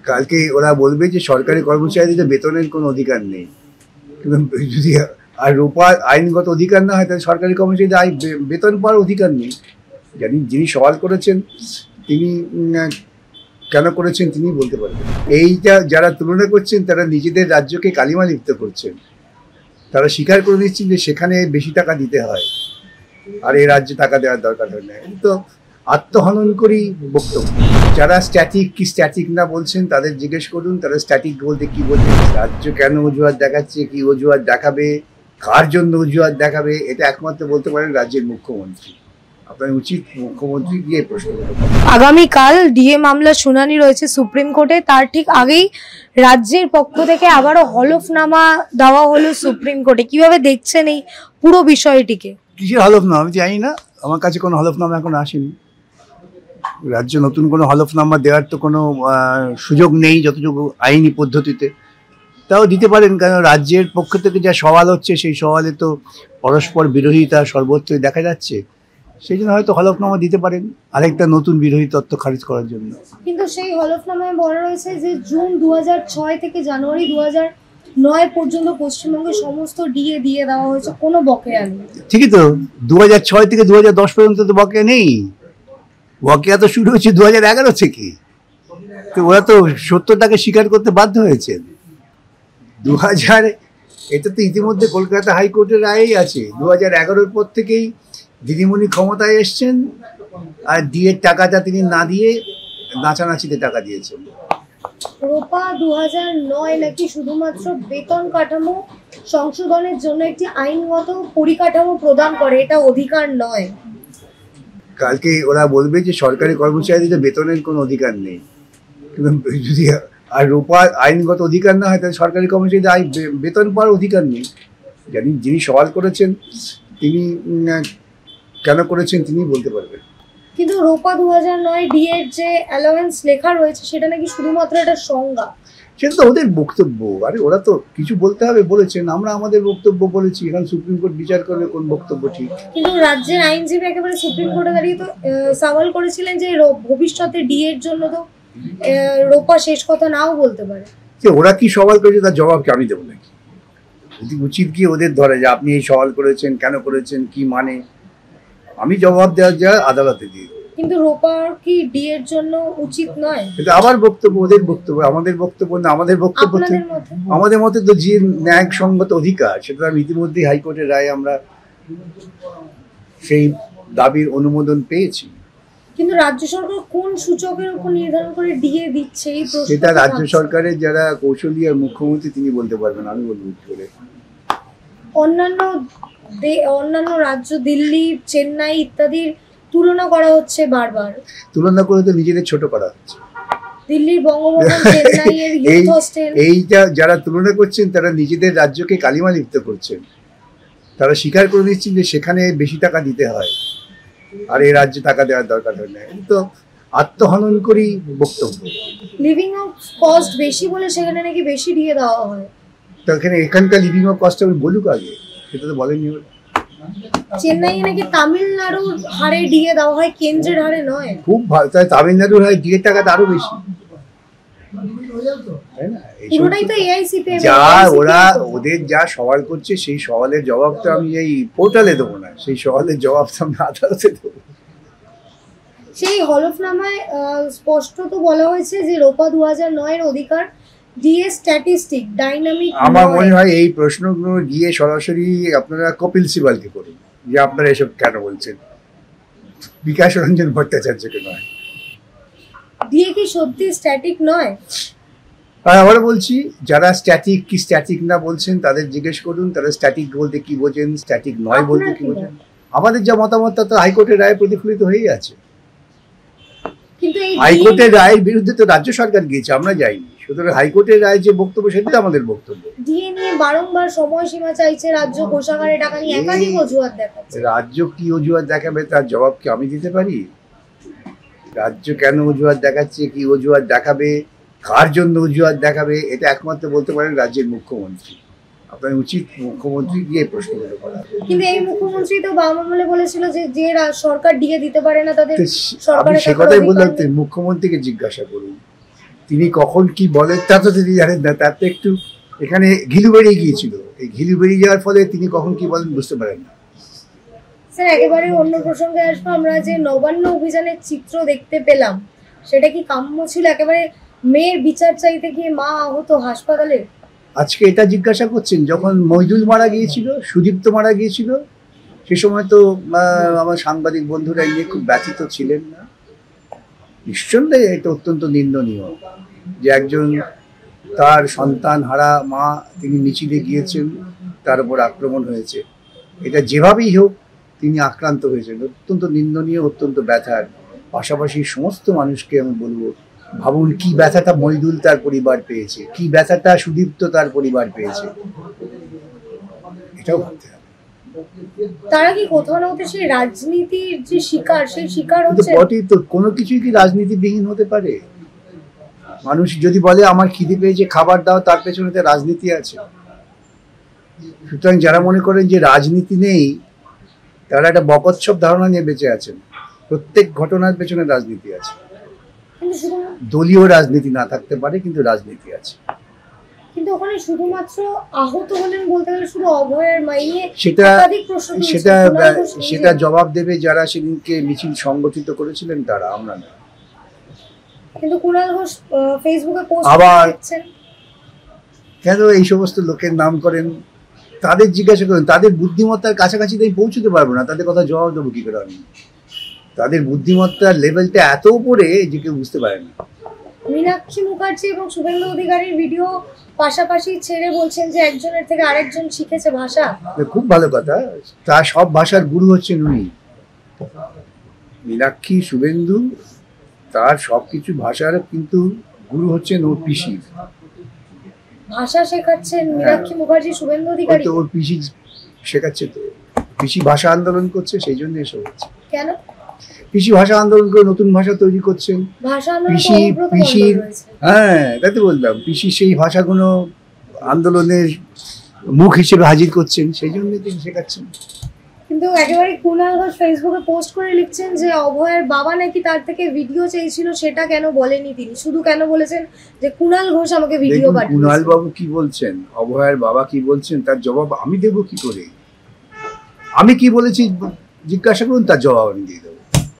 কালকে ওরা বলবে যে সরকারি কর্মচারীদের বেতনের কোনো অধিকার নেই, কিন্তু যদি আর রূপা আইনগত অধিকার না হয় তাহলে সরকারি কর্মচারীদের বেতন পাওয়ার অধিকার নেই। যিনি সওয়াল করেছেন তিনি কেন করেছেন তিনি বলতে পারবেন। এইটা যারা তুলনা করছেন তারা নিজেদের রাজ্যকে কালিমা লিপ্ত করছেন। তারা স্বীকার করে দিচ্ছেন যে সেখানে বেশি টাকা দিতে হয় আর এই রাজ্যে টাকা দেওয়ার দরকার হয় না। তো আত্মহনন করি বক্তব্য। যারা স্ট্যাটিক কি স্ট্যাটিক না বলছেন তাদের জিজ্ঞেস করুন তারা স্ট্যাটিক বলতে কি বলছেন। রাজ্য কেন অজুহাত দেখাচ্ছে, কি অজুহাত দেখাবে, কার জন্য অজুহাত দেখাবে, এটা একমাত্র বলতে পারেন রাজ্যের মুখ্যমন্ত্রী। আপনার উচিত মুখ্যমন্ত্রী গিয়ে প্রশ্ন করতে পারেন। আগামীকাল ডিএ মামলা শুনানি রয়েছে সুপ্রিম কোর্টে, তার ঠিক আগেই রাজ্যের পক্ষ থেকে আবারও হলফনামা দেওয়া হলো সুপ্রিম কোর্টে। কিভাবে দেখছেন এই পুরো বিষয়টিকে? কিসের হলফনামা আমি জানি না, আমার কাছে কোনো হলফনামা এখন আসেনি। রাজ্য নতুন কোনো হলফনামা দেওয়ার তো কোনো সুযোগ নেই যতটুকু আইনি পদ্ধতিতে। তাও দিতে পারেন, কারণ রাজ্যের পক্ষ থেকে যা সওয়াল হচ্ছে সেই সওয়ালে তো পরস্পর বিরোধিতা সর্বত্রই দেখা যাচ্ছে। সেই জন্য হয়তো হলফনামা দিতে পারেন আরেকটা নতুন বিরোধী তথ্য খারিজ করার জন্য। কিন্তু সেই হলফনামায় বলা রয়েছে যে জুন 2006 থেকে জানুয়ারি 2009 পর্যন্ত পশ্চিমবঙ্গের সমস্ত ডিএ দিয়ে দেওয়া হয়েছে, কোনো বকেয়া নেই। ঠিকই তো, 2006 থেকে 2010 পর্যন্ত তো বকেয়া নেই। বকেয়া তো শুরু হয়েছে 2011 থেকে। তো ওরা তো সত্যটাকে স্বীকার করতে বাধ্য হয়েছে। 2000 এটা তো ইতিমধ্যে কলকাতা হাইকোর্টের রায়েই আছে। 2011-র পর থেকেই দিদিমণি ক্ষমতায় এসছেন আর ডিএর টাকাটা তিনি না দিয়ে নাচানাচিতে টাকা দিয়েছেন। রূপা 2009 নাকি শুধুমাত্র বেতন কাঠামো সংশোধনের জন্য একটি আইনগত পরিকাঠামো প্রদান করে, এটা অধিকার নয়। কালকে ওরা বলবে যে সরকারি কর্মচারীদের বেতনের কোনো অধিকার নেই, কিন্তু যদি আর রূপা আইনগত অধিকার না হয় তাহলে সরকারি কর্মচারীদের বেতন পাওয়ার অধিকার নেই। যিনি সওয়াল করেছেন তিনি কেন করেছেন তিনি বলতে পারবেন। কিন্তু রূপা 2009 ডিএর যে অ্যালাওয়েন্স লেখা রয়েছে সেটা নাকি শুধুমাত্র একটা সংজ্ঞা। সেটা তো ওদের বক্তব্য। আরে ওরা তো কিছু বলতে হবে বলেছেন, আমরা আমাদের বক্তব্য বলেছি। এখন সুপ্রিম কোর্ট বিচার করবে কোন বক্তব্য ঠিক। কিন্তু রাজ্যের আইনজীবী একেবারে সুপ্রিম কোর্টে দাঁড়িয়ে তো সওয়াল করেছিলেন যে ভবিষ্যতে ডিএর জন্য তো রূপা শেষ কথা নাও বলতে পারে। ওরা কি সওয়াল করেছে তার জবাব কি আমি দেবো নাকি? উচিত কি ওদের ধরে যে আপনি এই সওয়াল করেছেন, কেন করেছেন, কি মানে, আমি জবাব দেওয়ার যা আদালতে দিয়ে। কিন্তু রূপার কি ডিএর জন্য উচিত নয়? এটা আবার বক্তব্য, ওদের বক্তব্য, আমাদের বক্তব্য না। আমাদের মতে তো যে ন্যায়সঙ্গত অধিকার সেটা আমি ইতিমধ্যেই হাইকোর্টের রায়ে আমরা সেই দাবির অনুমোদন পেয়েছি। কিন্তু রাজ্য সরকার কোন সূচকের উপর নির্ধারণ করে ডিএ দিচ্ছে এই প্রশ্ন সেটা রাজ্য সরকারের যারা কৌশলী আর মুখ্যমন্ত্রী তিনি বলতে পারবেন, আমি বলবো কি করে। অন্যান্য রাজ্য দিল্লি, চেন্নাই ইত্যাদির তুলনা করা হচ্ছে বারবার। তুলনা করে তো নিজেদের ছোট করা হচ্ছে। দিল্লির বঙ্গভবন, চেন্নাইয়ের ইউথ হোস্টেল, এইটা যারা তুলনা করছেন তারা নিজেদের রাজ্যকে কালিমা লিপ্ত করছেন। তারা স্বীকার করে দিচ্ছেন যে সেখানে বেশি টাকা দিতে হয় আর এই রাজ্যে টাকা দেওয়ার দরকার হয় না। তো আত্মহনন করি বক্তব্য। লিভিং কস্ট বেশি বলে সেখানে নাকি বেশি দিয়ে দেওয়া হয়। তো এখানকার লিভিং কস্ট আমি বলুক আগে, সেটা তো বলেনি। চেন্নাই নাকি তামিলনাড়ুর হারে ডিএ দেওয়া হয়, কেন্দ্রের হারে নয়। খুব ভালো, তাই তামিলনাড়ুর হয় ডিএর টাকাটা আরো বেশি। পুরোটাই তো এআইসিপিএম। যা ওরা ওদের যা সওয়াল করছে সেই সওয়ালের জবাবটা আমি এই পোর্টালে দেবো না, সেই সওয়ালের জবাবটা আমি আদালতে দেবো। সেই হলফনামায় স্পষ্টত বলা হয়েছে যে রূপা 2009 এর অধিকার ডিএ স্ট্যাটিস্টিক ডাইনামিক। আমার মনে হয় এই প্রশ্নগুলো গিয়ে সরাসরি আপনারা কপিল সিবালকে করুন যে আপনারা এসব কেন বলছেন, বিকাশ রঞ্জন ভট্টাচার্যকে নয়। ডিএ কি সত্যি স্ট্যাটিক নয়? আর আবার বলছি, যারা স্ট্যাটিক কি স্ট্যাটিক না বলছেন তাদের জিজ্ঞেস করুন তারা স্ট্যাটিক বলতে কি বোঝেন, স্ট্যাটিক নয় বলতে কি বোঝেন। আমাদের যা মতামত তা তো হাইকোর্টের রায়ে প্রতিফলিত হয়েই আছে। কিন্তু এই হাইকোর্টের রায়ের বিরুদ্ধে তো রাজ্য সরকার গিয়েছে, আমরা যাইনি। সুতরাং হাইকোর্টের রায় যে বক্তব্য সেটা আমাদের বক্তব্য। ডিএ নিয়ে বারংবার সময়সীমা চাইছে রাজ্য, কোষাগারে টাকা নিয়ে একাধিক অজুহাত দেখাচ্ছে। রাজ্য কি অজুহাত দেখাবে তার জবাব কি আমি দিতে পারি? রাজ্য কেন অজুহাত দেখাচ্ছে, কি অজুহাত দেখাবে, কার জন্য অজুহাত দেখাবে, এটা একমাত্র বলতে পারেন রাজ্যের মুখ্যমন্ত্রী। আপনার উচিত মুখ্যমন্ত্রী গিয়ে প্রশ্নগুলো করা। কিন্তু এই মুখ্যমন্ত্রী তো বাম আমলে বলেছিল যে যে সরকার ডিএ দিতে পারে না তাদের সে কথাই বললাম, মুখ্যমন্ত্রীকে জিজ্ঞাসা করুন তিনি কখন কি বলেন তা তো তিনি জানেন না, তার তো একটু এখানে ঘিলু বেরিয়ে গিয়েছিল, এই ঘিলু বেরিয়ে যাওয়ার ফলে তিনি কখন কি বলেন বুঝতে পারেন না। স্যার একেবারে অন্য প্রসঙ্গে আসবো, আমরা যে নবান্ন অভিযানের চিত্র দেখতে পেলাম সেটা কি কাম্য ছিল? একেবারে মেয়ের বিচার চাইতে গিয়ে মা আহত হাসপাতালে। আজকে এটা জিজ্ঞাসা করছেন, যখন মইদুল মারা গিয়েছিল, সুদীপ্ত মারা গিয়েছিল, সে সময় তো আমার সাংবাদিক বন্ধুরা নিয়ে খুব ব্যথিত ছিলেন না? নিঃসন্দেহে এটা অত্যন্ত নিন্দনীয় যে একজন তার সন্তান হারা মা, তিনি মিছিলে গিয়েছেন, তার উপর আক্রমণ হয়েছে। এটা যেভাবেই হোক তিনি আক্রান্ত হয়েছেন, অত্যন্ত নিন্দনীয়, অত্যন্ত ব্যথার। পাশাপাশি সমস্ত মানুষকে আমি বলবো, ভাবুন কি ব্যথাটা মইদুল তার পরিবার পেয়েছে, কি ব্যথাটা সুদীপ্ত তার পরিবার পেয়েছে, এটাও ভাবতে হবে। তারা কি কোথাও না কোথাও সেই রাজনীতির যে শিকার, সেই শিকার হচ্ছে? বটেই তো, কোনো কিছুই কি রাজনীতিবিহীন হতে পারে? মানুষ যদি বলে আমার খিদে পেয়েছে খাবার দাও, তার পেছনে তো রাজনীতি আছে। সুতরাং যারা মনে করেন যে রাজনীতি নেই, তারা একটা বকৎসব ধারণা নিয়ে বেঁচে আছেন। প্রত্যেক ঘটনার পেছনে রাজনীতি আছে। দলীয় রাজনীতি না থাকতে পারে, কিন্তু রাজনীতি আছে। কিন্তু ওখানে শুধুমাত্র আহত হলেন বলতে গেলে শুধু অভয়ের মাইয়ে, সেটা সেটা সেটা জবাব দেবে যারা সেদিনকে মিছিল সংগঠিত করেছিলেন, তারা, আমরা না। কিন্তু কুণাল ঘোষ ফেসবুকে পোস্ট আবার করছেন, কেন এই সমস্ত লোকের নাম করেন? তাদের জিজ্ঞাসা করেন, তাদের বুদ্ধিমত্তার কাছাকাছি তাই পৌঁছতে পারবো না, তাদের কথা জবাব দেবো কি করে আমি? তাদের বুদ্ধিমত্তার লেভেলটা এত উপরে যে কেউ বুঝতে পারে না। মীনাক্ষী মুখার্জি এবং শুভেন্দু অধিকারীর ভিডিও পাশাপাশি ছেড়ে বলছেন যে একজনের থেকে আরেকজন শিখেছে ভাষা। খুব ভালো কথা, তার সব ভাষার গুরু হচ্ছেন উনি। মীনাক্ষী, শুভেন্দু, তার সবকিছু ভাষার কিন্তু গুরু হচ্ছেন ওর পিসি। ভাষা শেখাচ্ছেন মীনাক্ষী মুখার্জি, শুভেন্দু অধিকারী। ওর পিসি শেখাচ্ছে, তো পিসি ভাষা আন্দোলন করছে, সেই জন্য এসব হচ্ছে। কেন? পিসি ভাষা আন্দোলন করে নতুন ভাষা তৈরি করছেন। পিসির, হ্যাঁ তাই তো বললাম, পিসি সেই ভাষাগুলো আন্দোলনের মুখ হিসেবে হাজির করছেন, সেই জন্য তিনি শেখাচ্ছেন। কিন্তু একেবারে কুণাল ঘোষ ফেসবুকে পোস্ট করে লিখছেন যে অভয়ের বাবা নাকি তার থেকে ভিডিও চেয়েছিল, সেটা কেন বলেনি তিনি, শুধু কেন বলেছেন যে কুণাল ঘোষ আমাকে ভিডিও পাঠিয়েছে। কুণাল বাবু কি বলছেন, অভয়ের বাবা কি বলছেন, তার জবাব আমি দেবো কি করে? আমি কি বলেছি জিজ্ঞাসা করুন, তার জবাব আমি দিয়ে দেবো।